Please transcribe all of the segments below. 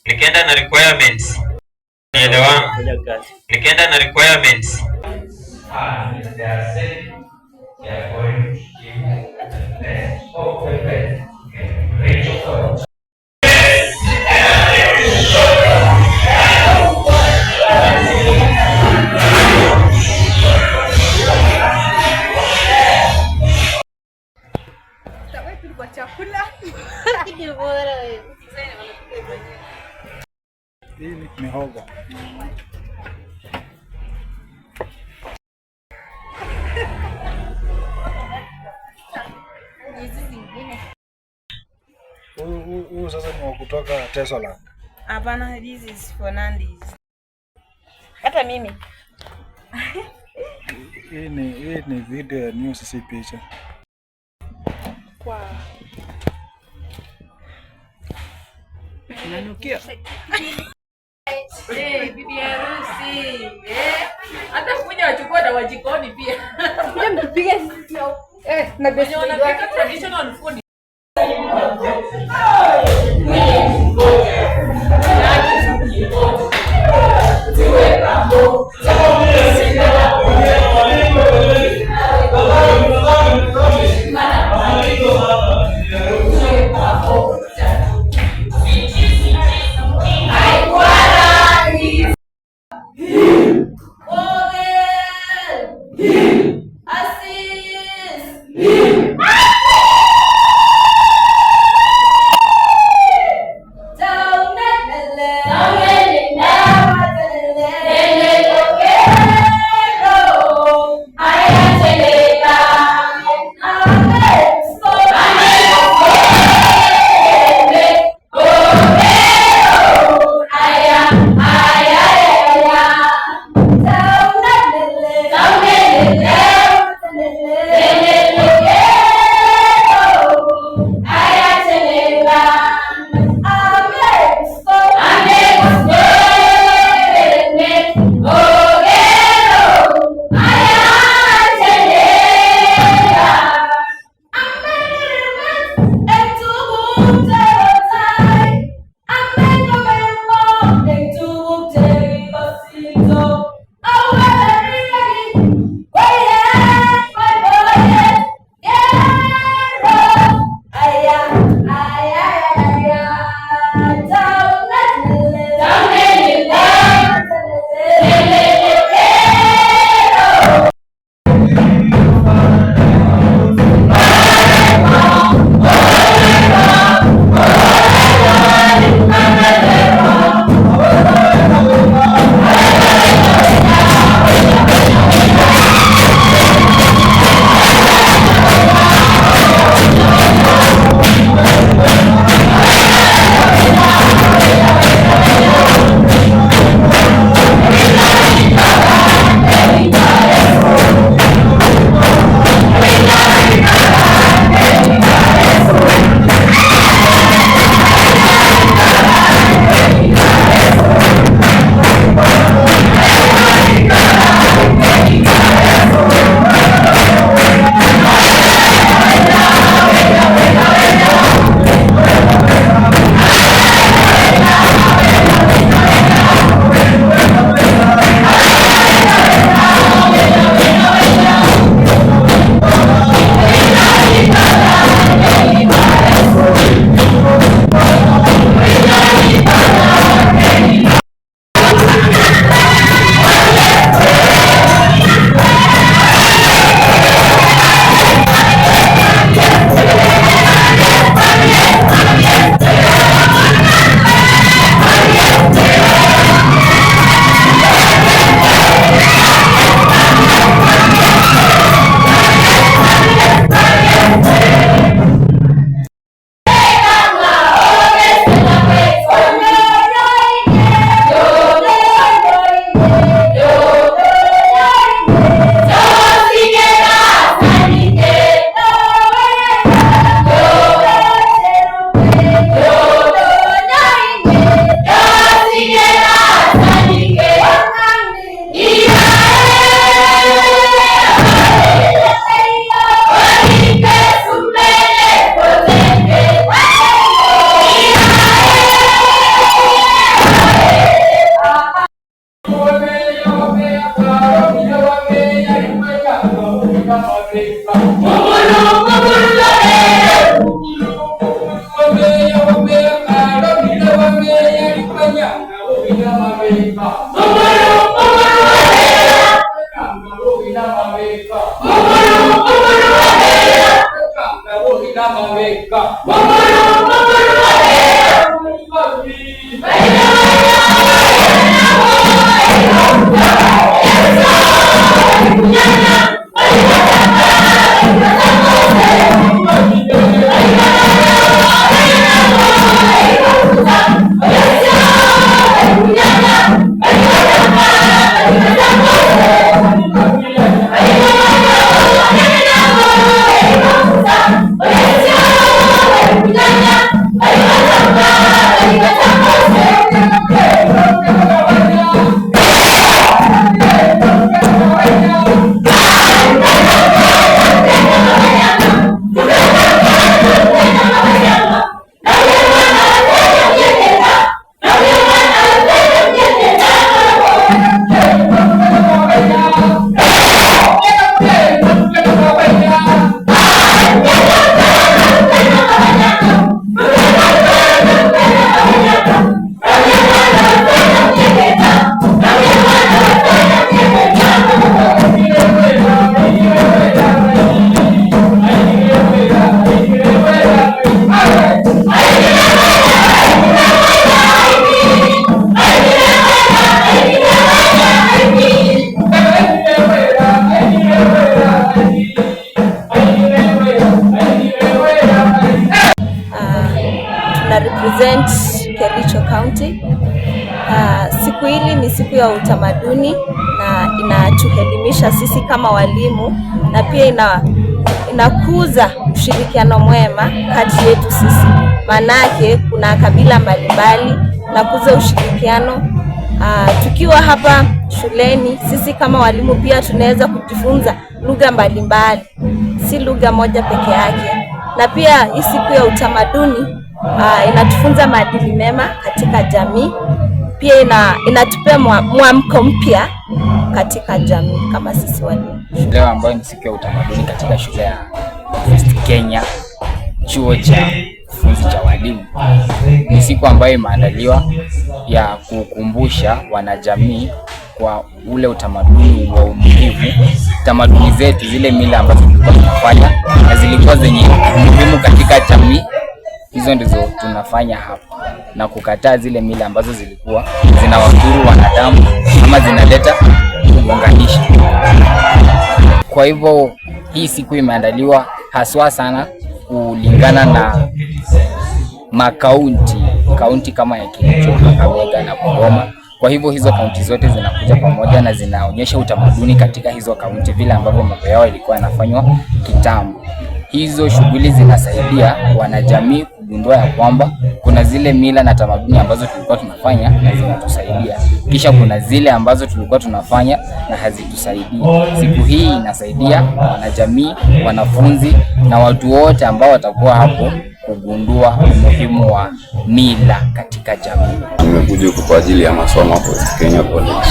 Nikienda na requirements. Nielewa. Nikienda na requirements. They are saying they are going to give the best of the best. Hii mihogo. Huu sasa ni wa kutoka Tesoland. Hapana, this is for Nandis. Hata mimi. Hii ni video ya news, si picha. Wow. Nanukia. Bibi harusi. Hata kuja wachukua na wajikoni pia. Kuja mpige na besi. Wanapika traditional food. Represent Kericho County. Siku hili ni siku ya utamaduni na inatuelimisha sisi kama walimu na pia inakuza ushirikiano mwema kati yetu sisi. Manake kuna kabila mbalimbali na kuza ushirikiano. Tukiwa hapa shuleni sisi kama walimu pia tunaweza kujifunza lugha mbalimbali, si lugha moja peke yake. Na pia hii siku ya utamaduni inatufunza maadili mema katika jamii. Pia inatupea mwamko mpya katika jamii kama sisi walimu. Leo ambayo ni siku ya utamaduni katika shule ya West Kenya, chuo cha ufunzi cha walimu, ni siku ambayo imeandaliwa ya kukumbusha wanajamii kwa ule utamaduni wa umuhimu, tamaduni zetu, zile mila ambazo tulikuwa tunafanya na zilikuwa zenye umuhimu katika jamii. Hizo ndizo tunafanya hapa na kukataa zile mila ambazo zilikuwa zinawadhuru wanadamu ama zinaleta kuunganisha. Kwa hivyo hii siku imeandaliwa haswa sana kulingana na kaunti kama ya Kericho, Kakamega na Bungoma. Kwa hivyo hizo kaunti zote zinakuja pamoja na zinaonyesha utamaduni katika hizo kaunti vile ambavyo mambo yao ilikuwa yanafanywa kitambo. Hizo shughuli zinasaidia wanajamii kugundua ya kwamba kuna zile mila na tamaduni ambazo tulikuwa tunafanya na zinatusaidia, kisha kuna zile ambazo tulikuwa tunafanya na hazitusaidii. Siku hii inasaidia wanajamii, wanafunzi na watu wote ambao watakuwa hapo kugundua umuhimu wa mila katika jamii. Nimekuja kwa ajili ya masomo hapo West Kenya College.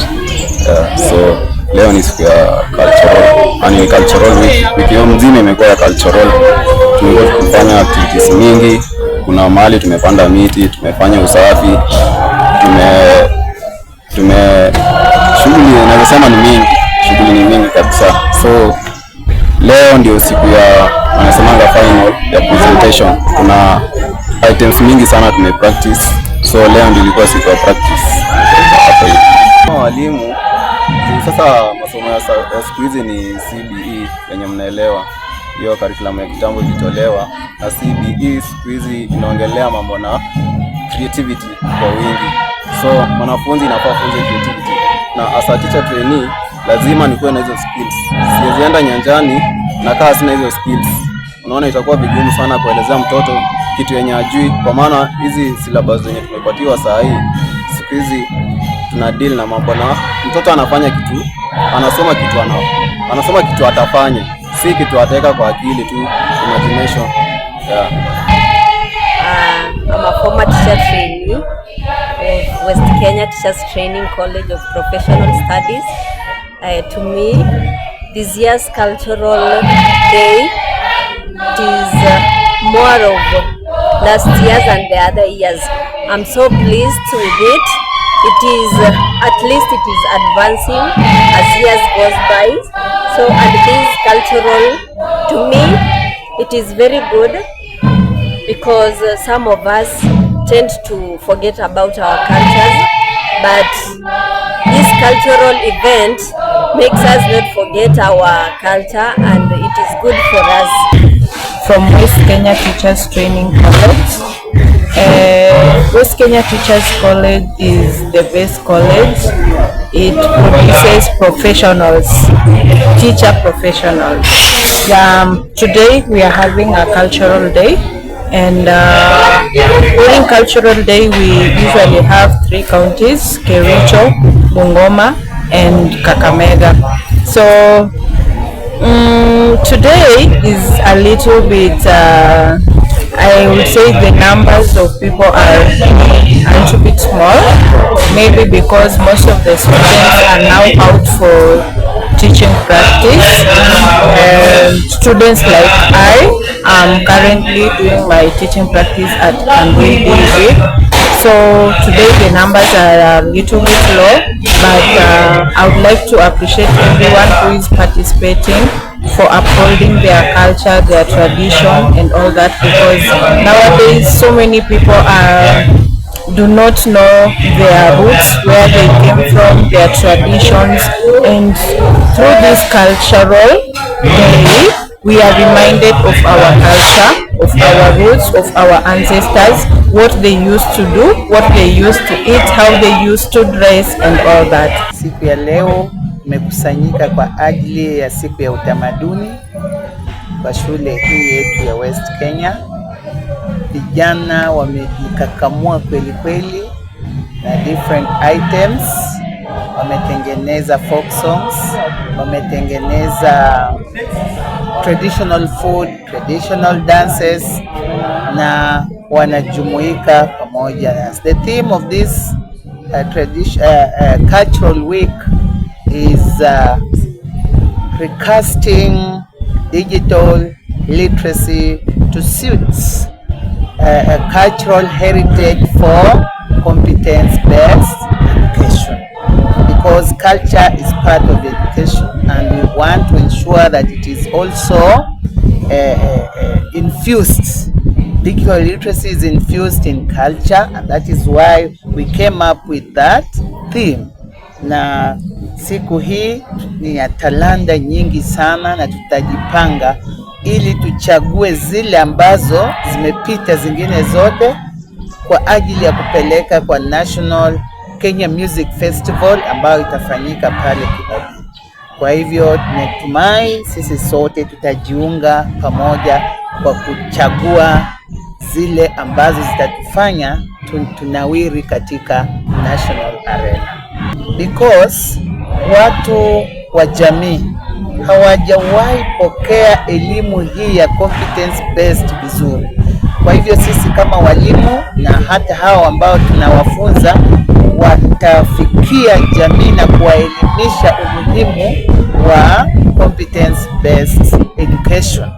So leo ni siku ya cultural week. Wiki mzima imekuwa ya cultural. Tumekuwa tukifanya activities nyingi. Kuna mahali tumepanda miti, tumefanya usafi, shughuli ninasema ni mingi, shughuli ni mingi kabisa. So leo ndio siku ya wanasemanga final ya presentation. Kuna items mingi sana tumepractice. So leo ndio ilikuwa siku ya practice. Kama walimu sasa masomo ya siku hizi ni CBE yenye mnaelewa. Hiyo curriculum ya kitambo ilitolewa na CBE siku hizi inaongelea mambo na creativity kwa wingi. So mwanafunzi inafaa funze creativity. Na as a teacher trainee lazima nikuwe na hizo skills. Siwezi enda nyanjani na kaa sina hizo skills. Unaona itakuwa vigumu sana kuelezea mtoto kitu yenye ajui, kwa maana hizi syllabus zenye tumepatiwa saa hii siku hizi tuna deal na mambo na mtoto anafanya kitu, anasoma kitu atafanya, si kitu ataweka kwa akili tu, imagination. Yeah. I'm a former teacher trainee of West Kenya Teachers Training College of Professional Studies. To me, this year's cultural day is more of last year's and the other years. I'm so pleased with it. it is at least it is advancing as years goes by. So, and this cultural, to me, it is very good, because some of us tend to forget about our cultures, but this cultural event makes us not forget our culture, and it is good for us. From West Kenya Teachers Training College. West Kenya Teachers College is the best college. It produces professionals, teacher professionals. Today we are having a cultural day, and during cultural day we usually have 3 counties: Kericho, Bungoma and Kakamega. So today is a little bit, I would say the numbers of people are a little bit small, maybe because most of the students are now out for teaching practice. Students like I am currently doing my teaching practice at Andui DV. So today the numbers are a little bit low, but I would like to appreciate everyone who is participating for upholding their culture, their tradition and all that, because nowadays so many people do not know their roots, where they came from, their traditions, and through this cultural day we are reminded of our culture, of our roots, of our ancestors, what they used to do, what they used to eat, how they used to dress and all that. Siku ya leo tumekusanyika kwa ajili ya siku ya utamaduni kwa shule hii yetu ya West Kenya. Vijana wamejikakamua kweli kweli na different items. Wametengeneza folk songs, wametengeneza traditional food, traditional dances, na wanajumuika pamoja. The theme of this cultural week is recasting digital literacy to suit a cultural heritage for competence-based education, because culture is part of education and we want to ensure that it is also infused. Digital literacy is infused in culture, and that is why we came up with that theme. Na siku hii ni ya talanta nyingi sana, na tutajipanga ili tuchague zile ambazo zimepita zingine zote kwa ajili ya kupeleka kwa National Kenya Music Festival ambayo itafanyika pale Kibabii. Kwa hivyo tunatumai sisi sote tutajiunga pamoja kwa kuchagua zile ambazo zitatufanya tunawiri katika national arena, because watu wa jamii hawajawahi pokea elimu hii ya competence based vizuri. Kwa hivyo sisi kama walimu na hata hao ambao tunawafunza watafikia jamii na kuwaelimisha umuhimu wa competence based education,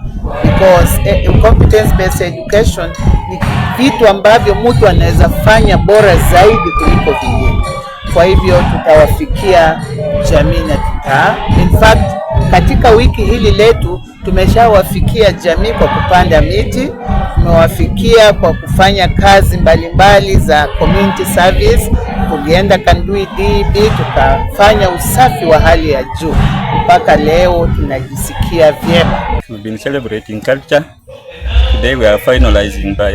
because competence based education ni vitu ambavyo mtu anaweza fanya bora zaidi kuliko vingine. Kwa hivyo tutawafikia jamii na in fact katika wiki hili letu tumeshawafikia jamii kwa kupanda miti, tumewafikia kwa kufanya kazi mbalimbali za community service. Tulienda Kandui DB tukafanya usafi wa hali ya juu, mpaka leo tunajisikia vyema. We've been celebrating culture. Today we are finalizing by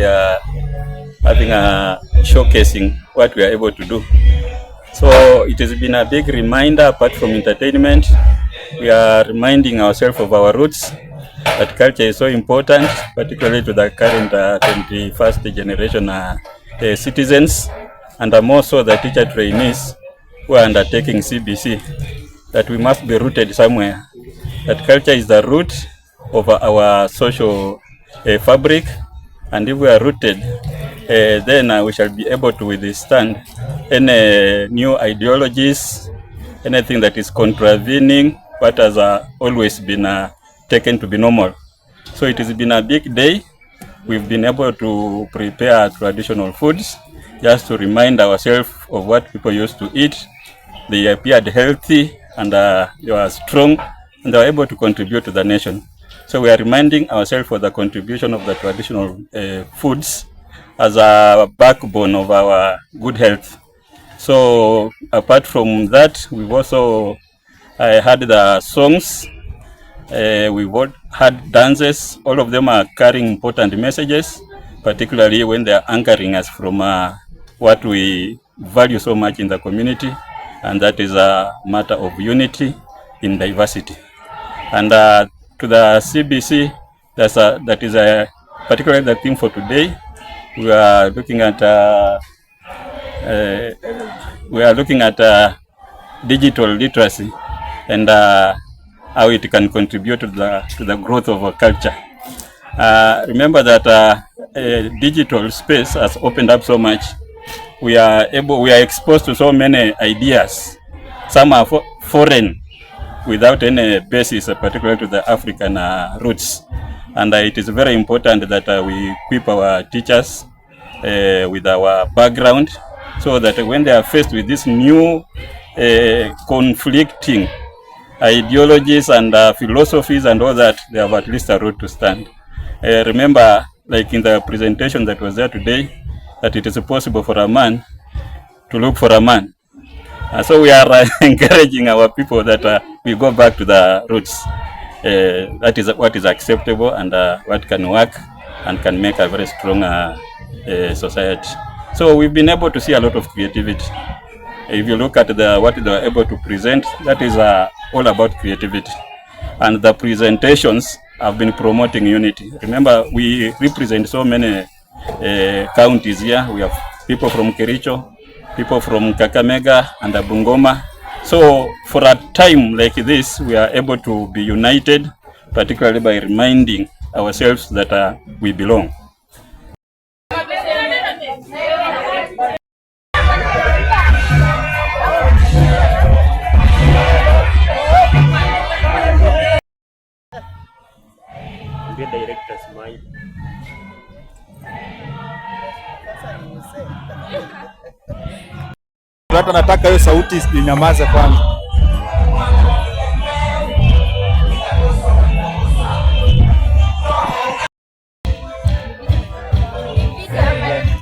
having a showcasing what we are able to do. So it has been a big reminder. Apart from entertainment, we are reminding ourselves of our roots, that culture is so important, particularly to the current 21st generation citizens, and more so the teacher trainees who are undertaking CBC, that we must be rooted somewhere, that culture is the root of our social fabric, and if we are rooted, then we shall be able to withstand any new ideologies, anything that is contravening what has always been taken to be normal. So it has been a big day. We've been able to prepare traditional foods. just to remind ourselves of what people used to eat. They appeared healthy and they were strong and they were able to contribute to the nation. So we are reminding ourselves of the contribution of the traditional foods as a backbone of our good health. So apart from that, we've also had the songs, we've had dances. All of them are carrying important messages, particularly when they are anchoring us from what we value so much in the community, and that is a matter of unity in diversity. And to the CBC, that is particularly the theme for today. We are looking at digital literacy and how it can contribute to the growth of our culture. Remember that digital space has opened up so much. We are exposed to so many ideas. Some are foreign, without any basis, particularly to the African roots. And it is very important that we equip our teachers with our background, so that when they are faced with this new conflicting ideologies and philosophies and all that, they have at least a road to stand. Remember, like in the presentation that was there today, that it is possible for a man to look for a man. So we are encouraging our people that we go back to the roots. That is what is acceptable and what can work and can make a very strong society. So we've been able to see a lot of creativity. If you look at what they were able to present, that is all about creativity. And the presentations have been promoting unity. Remember, we represent so many counties here. We have people from Kericho, people from Kakamega and Bungoma. So for a time like this, we are able to be united, particularly by reminding ourselves that we belong. Hata nataka hiyo sauti inyamaze kwanza.